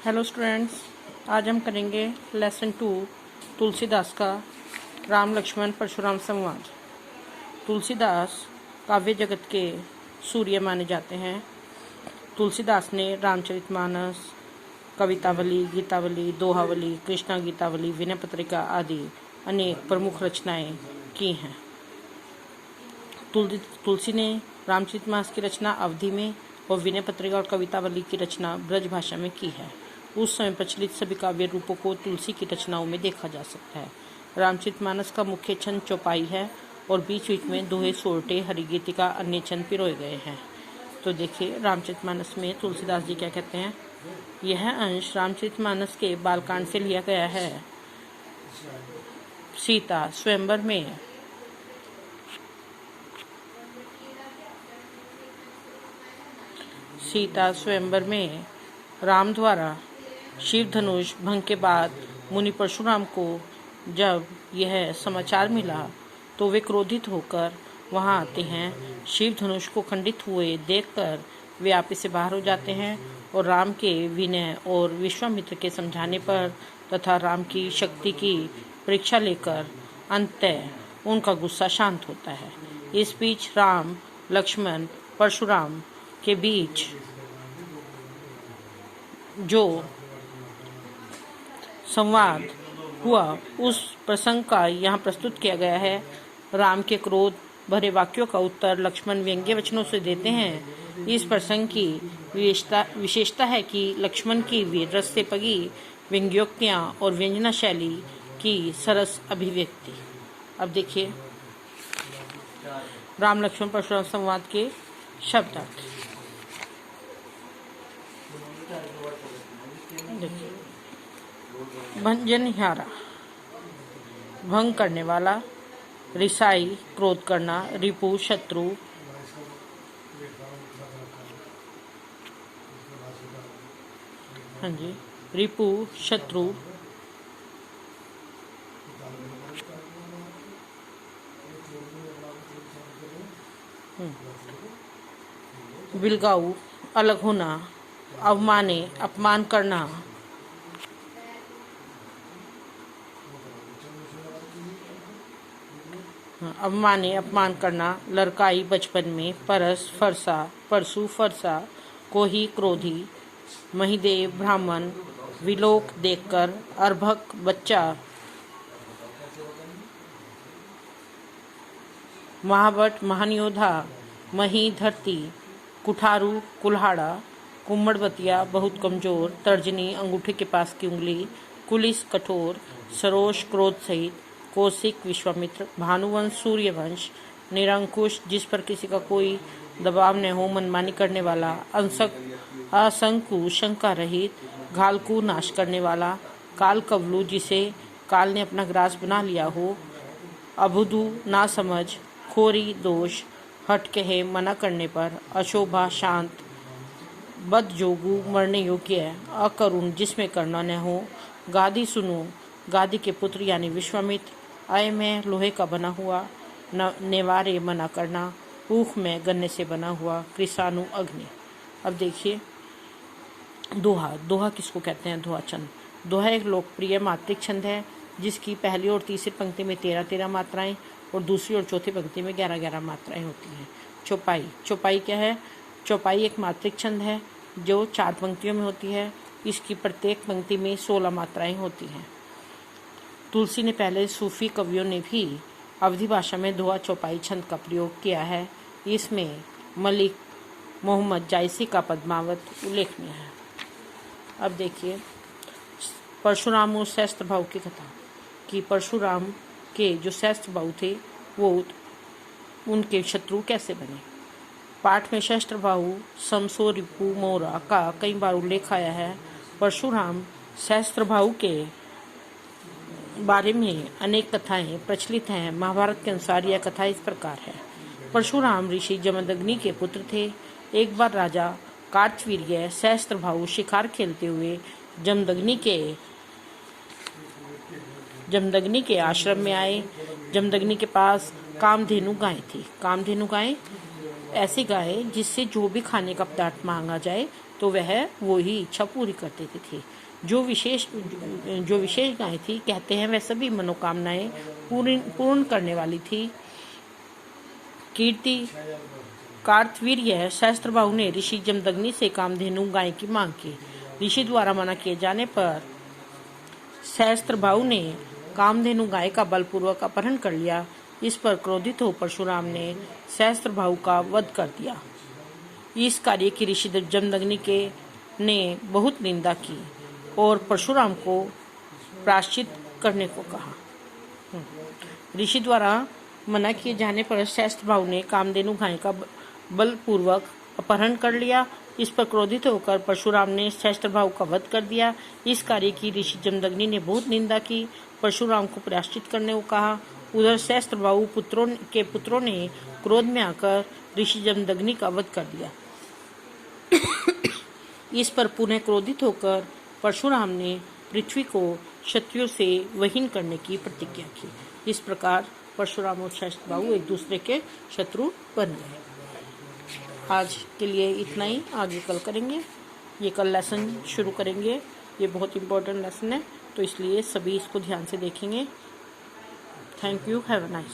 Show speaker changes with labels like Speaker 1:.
Speaker 1: Hello students, आज हम करेंगे लेसन 2 तुलसीदास का राम लक्ष्मण परशुराम संवाद। तुलसीदास काव्य जगत के सूर्य माने जाते हैं। तुलसीदास ने रामचरितमानस, कवितावली, गीतावली, दोहावली, कृष्णा गीतावली, विनय पत्रिका आदि अनेक प्रमुख रचनाएं की हैं। तुलसी ने रामचरितमानस की रचना अवधि में और विनय पत्रिका और कवितावली की रचना ब्रज भाषा में की है। उस समय प्रचलित सभी काव्य रूपों को तुलसी की रचनाओं में देखा जा सकता है। रामचरितमानस का मुख्य छंद चौपाई है और बीच बीच में दोहे, सोरठे, हरिगीतिका, अन्य छंद पिरोए गए हैं। तो देखिए रामचरितमानस में तुलसीदास जी क्या कहते हैं। यह अंश रामचरितमानस के बालकांड से लिया गया है। सीता स्वयंवर में राम द्वारा शिव धनुष भंग के बाद मुनि परशुराम को जब यह समाचार मिला तो वे क्रोधित होकर वहां आते हैं। शिव धनुष को खंडित हुए देखकर वे आपस से बाहर हो जाते हैं और राम के विनय और विश्वामित्र के समझाने पर तथा राम की शक्ति की परीक्षा लेकर अंततः उनका गुस्सा शांत होता है। इस बीच राम, लक्ष्मण, परशुराम के बीच जो संवाद हुआ उस प्रसंग का यहाँ प्रस्तुत किया गया है। राम के क्रोध भरे वाक्यों का उत्तर लक्ष्मण व्यंग्य वचनों से देते हैं। इस प्रसंग की विशेषता है कि लक्ष्मण की वीर रस से पगी व्यंग्योक्तियाँ और व्यंजना शैली की सरस अभिव्यक्ति। अब देखिए राम लक्ष्मण परशुराम संवाद के शब्दार्थ। भंजनहारा भंग करने वाला, रिसाई क्रोध करना, रिपु शत्रु, रिपु शत्रु, बिलगाऊ अलग होना, अवमाने अपमान करना, अपमान करना, लड़काई बचपन में, परस फरसा, परसु फरसा, कोही क्रोधी, महिदेव ब्राह्मण, विलोक देखकर, अर्भक बच्चा, महाभट महान योद्धा, मही धरती, कुठारू कुल्हाड़ा, कुम्मड़बतिया बहुत कमजोर, तर्जनी अंगूठे के पास की उंगली, कुलिस कठोर, सरोष क्रोध सहित, कौशिक विश्वामित्र, भानुवंश सूर्यवंश, निरंकुश जिस पर किसी का कोई दबाव न हो, मनमानी करने वाला, असंकु शंका रहित, घालकू नाश करने वाला, काल कवलू जिसे काल ने अपना ग्रास बना लिया हो, अबुधु ना समझ, खोरी दोष, हट कहे मना करने पर, अशोभा शांत, बदजोगू मरने योग्य, अकरुण जिसमें करुणा न हो, गादी सुनो गादी के पुत्र यानी विश्वामित्र, आय में लोहे का बना हुआ, नेवारे मना करना, ऊख में गन्ने से बना हुआ, कृषाणु अग्नि। अब देखिए दोहा किसको कहते हैं। दोहा छंद। दोहा एक लोकप्रिय मात्रिक छंद है जिसकी पहली और तीसरी पंक्ति में 13-13 मात्राएं और दूसरी और चौथी पंक्ति में 11-11 मात्राएं होती हैं। चौपाई क्या है। चौपाई एक मात्रिक छंद है जो 4 पंक्तियों में होती है। इसकी प्रत्येक पंक्ति में 16 मात्राएं होती हैं। तुलसी ने पहले सूफी कवियों ने भी अवधी भाषा में दोहा चौपाई छंद का प्रयोग किया है। इसमें मलिक मोहम्मद जायसी का पद्मावत उल्लेखनीय है। अब देखिए परशुराम और सहस्त्र भाव की कथा कि परशुराम के जो सहस्त्र भाव थे वो उनके शत्रु कैसे बने। पाठ में सहस्त्र भाव समसो रिपु मोरा का कई बार उल्लेख आया है। परशुराम सहस्त्र भाव के बारे में अनेक कथाएं प्रचलित हैं। महाभारत के अनुसार यह कथा इस प्रकार है। परशुराम ऋषि जमदग्नि के पुत्र थे। एक बार राजा कार्तवीर्य सहस्त्रभाव शिकार खेलते हुए जमदग्नि के आश्रम में आए। जमदग्नि के पास कामधेनु गाय थी। कामधेनु गाय ऐसी गाय जिससे जो भी खाने का पदार्थ मांगा जाए तो वह वो ही इच्छा पूरी कर देते थे। जो विशेष गाय थी, कहते हैं वह सभी मनोकामनाएं पूर्ण करने वाली थी। कीर्ति कार्तवीर्य सहस्त्रबाहु ने ऋषि जमदग्नि से कामधेनु गाय की मांग की। ऋषि द्वारा मना किए जाने पर सहस्त्रबाहु ने कामधेनु गाय का बलपूर्वक अपहरण कर लिया। इस पर क्रोधित हो परशुराम ने सहस्त्रबाहु का वध कर दिया। इस कार्य की ऋषि जमदग्नि ने बहुत निंदा की और परशुराम को प्रायश्चित करने को कहा। ऋषि द्वारा मना किए जाने पर सहस्त्रबाहु ने कामधेनु गाय का बलपूर्वक अपहरण कर लिया। इस पर क्रोधित होकर परशुराम ने सहस्त्रबाहु का वध कर दिया। इस कार्य की ऋषि जमदग्नि ने बहुत निंदा की, परशुराम को प्रायश्चित करने को कहा। उधर सहस्त्रबाहु पुत्रों ने क्रोध में आकर ऋषि जमदग्नि का वध कर दिया। इस पर पुनः क्रोधित होकर परशुराम ने पृथ्वी को क्षत्रियों से वहीन करने की प्रतिज्ञा की। इस प्रकार परशुराम और सहस्त्रबाहु एक दूसरे के शत्रु बन गए। आज के लिए इतना ही, आगे कल करेंगे। ये कल लेसन शुरू करेंगे। ये बहुत इम्पोर्टेंट लेसन है, तो इसलिए सभी इसको ध्यान से देखेंगे। Thank you. Have a nice day.